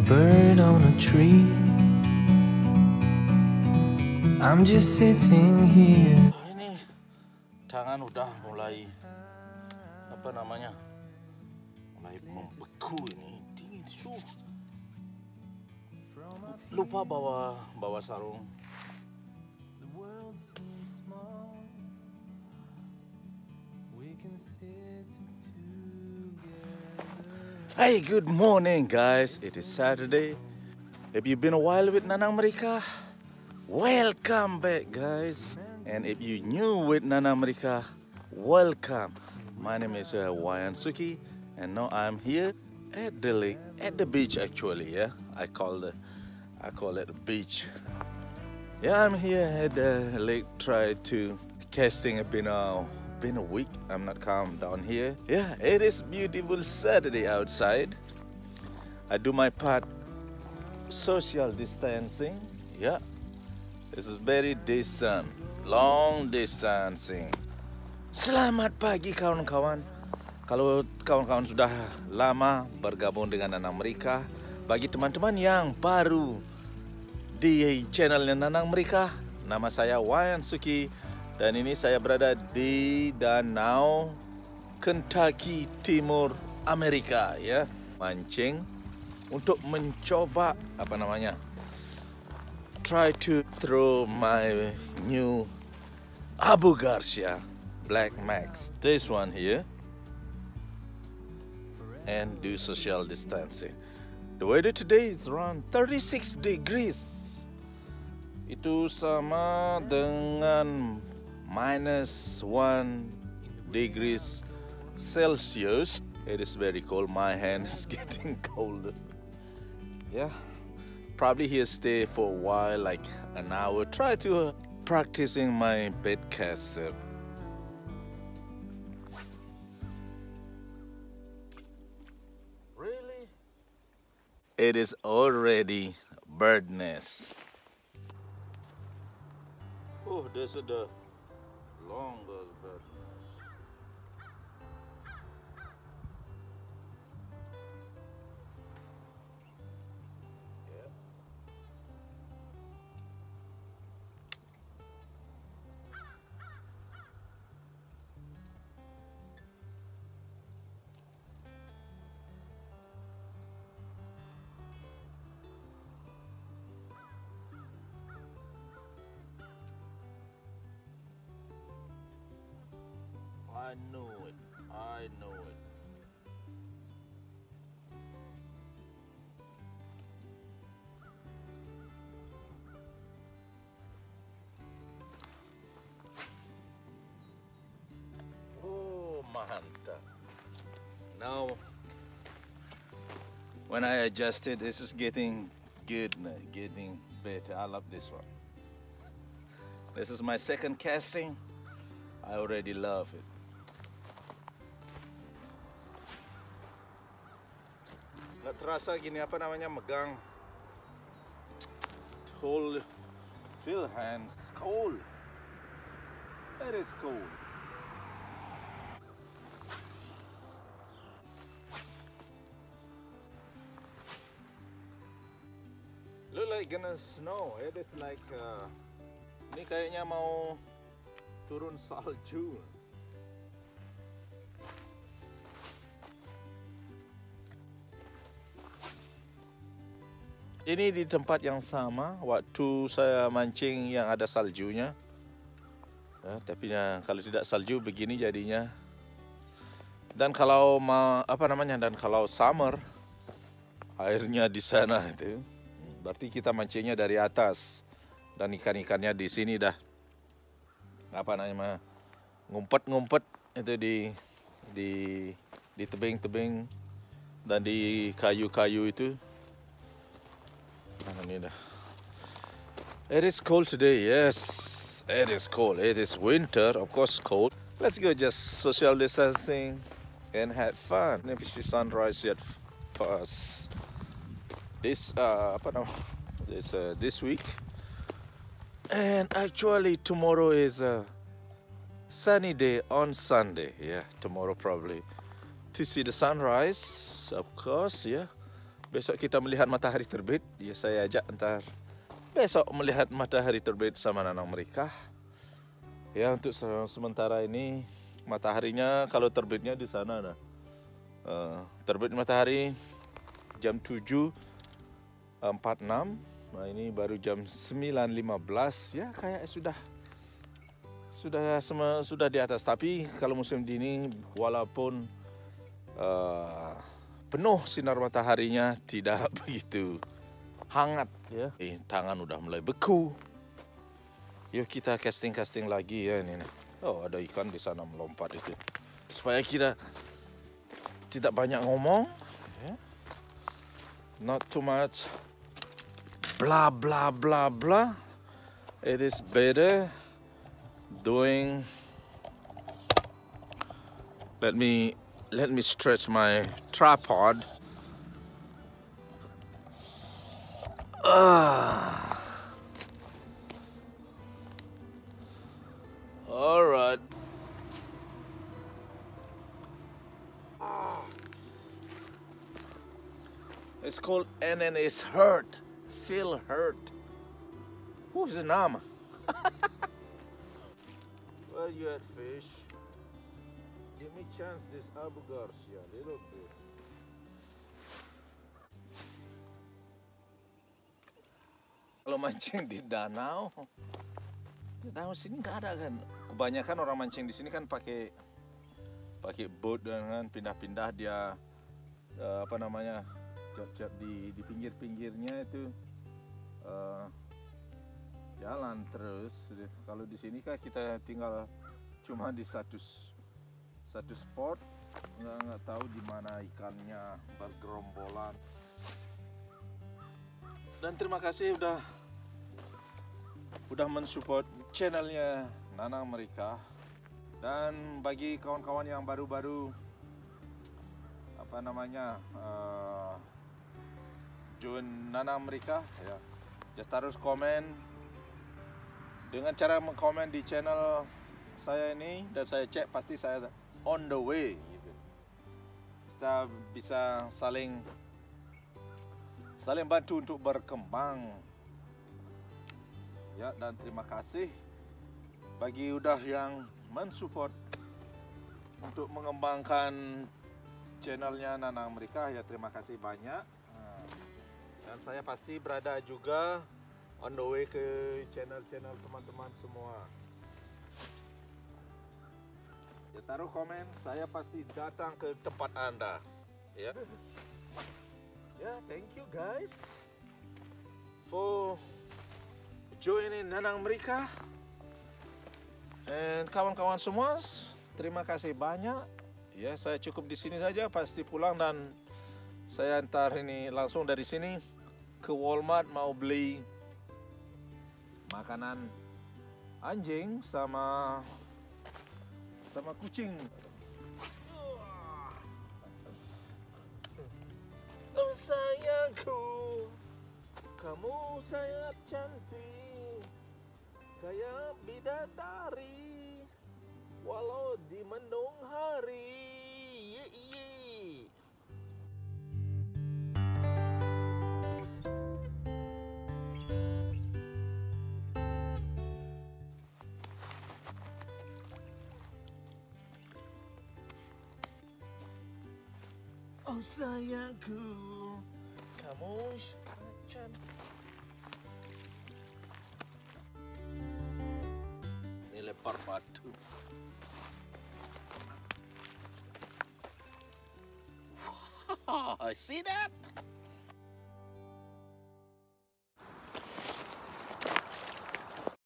bird on a tree. I'm just sitting here. Ini tangan udah mulai apa namanya? Mulai membeku ini, dingin. Lupa bawa sarung. The world seems small. We can sit together. Hey, good morning, guys. It is Saturday. Have you been a while with Nanang Mereka? Welcome back, guys. And if you new with Nanang Mereka, welcome. My name is Wayan Suki, and now I'm here at the lake, at the beach actually. Yeah, I call it a beach. Yeah, I'm here at the lake. Try to casting. Been a week. I'm not calm down here. Yeah, it is beautiful Saturday outside. I do my part. Social distancing. Yeah, this is very distant, long distancing. Selamat pagi kawan-kawan. Kalau kawan-kawan sudah lama bergabung dengan Nanang Mereka, bagi teman-teman yang baru di channelnya Nanang Mereka, nama saya Wayan Suki dan ini saya berada di Danau Kentucky, Timur Amerika, ya, mancing untuk mencoba apa namanya? Try to throw my new Abu Garcia BlackMax, this one here, and do social distancing. The weather today is around 36 degrees. Itu sama dengan -1 degrees Celsius. It is very cold. My hand is getting colder. Yeah, probably here stay for a while, like an hour. Try to practicing my baitcaster. Really? It is already bird nest. Oh, this is the longest bird nest. Yeah. I know it. I know it. Oh, mantap. Now, when I adjust it, this is getting good now, getting better. I love this one. This is my second casting. I already love it. Nggak terasa gini apa namanya megang, hold, feel hands, cold. That is cold. Look like gonna snow. It is like ini kayaknya mau turun salju. Ini di tempat yang sama waktu saya mancing yang ada saljunya. Ya, tapi kalau tidak salju begini jadinya. Dan kalau kalau summer airnya di sana itu, berarti kita mancingnya dari atas dan ikan-ikannya di sini dah ngumpet-ngumpet itu di tebing-tebing dan di kayu-kayu itu. It is cold today, yes, it is cold. It is winter, of course cold. Let's go just social distancing and have fun. Maybe see sunrise yet pass. This this week. And actually tomorrow is a sunny day on Sunday. Yeah, tomorrow probably to see the sunrise, of course, yeah. besok kita melihat matahari terbit. Ya saya ajak ntar besok melihat matahari terbit sama nanang mereka. Ya untuk sementara ini mataharinya kalau terbitnya di sana nah. Terbit matahari jam 7.46. Nah ini baru jam 9.15 ya, kayak sudah di atas. Tapi kalau musim dini walaupun penuh sinar mataharinya tidak begitu hangat ya. Tangan udah mulai beku. Yuk kita casting lagi ya ini. Oh ada ikan di sana melompat itu. Supaya kita tidak banyak ngomong, ya. Not too much blah blah blah blah. It is better doing. Let me stretch my tripod. All right. It's called and it's hurt. Feel hurt. Who's the name? Well, you had fish. Give me chance this Abu Garcia a little bit. Kalau mancing di danau sini nggak ada kan. Kebanyakan orang mancing di sini kan pakai boat dengan pindah-pindah dia jab di pinggir-pinggirnya itu jalan terus. Kalau di sini kan kita tinggal cuma di satu spot, nggak tahu di mana ikannya bergerombolan. Dan terima kasih udah mensupport channelnya Nanang mereka. Dan bagi kawan-kawan yang baru-baru join Nanang mereka ya, just taruh komen. Dengan cara mengkomen di channel saya ini dan saya cek pasti saya on the way gitu. Kita bisa saling bantu untuk berkembang ya. Dan terima kasih bagi udah yang mensupport untuk mengembangkan channelnya Nanang mereka ya, terima kasih banyak. Dan saya pasti berada juga on the way ke channel teman-teman semua. Ya, taruh komen, saya pasti datang ke tempat Anda. Ya, thank you guys for joining Nanang mereka. Dan kawan-kawan semua, terima kasih banyak. Ya, saya cukup di sini saja, pasti pulang dan saya antar ini langsung dari sini ke Walmart mau beli makanan anjing sama kucing. Oh sayangku, kamu sangat cantik kayak bidadari walau di mendung hari. Oh sayangku, kamu cantik. Ini lempar batu. I see that.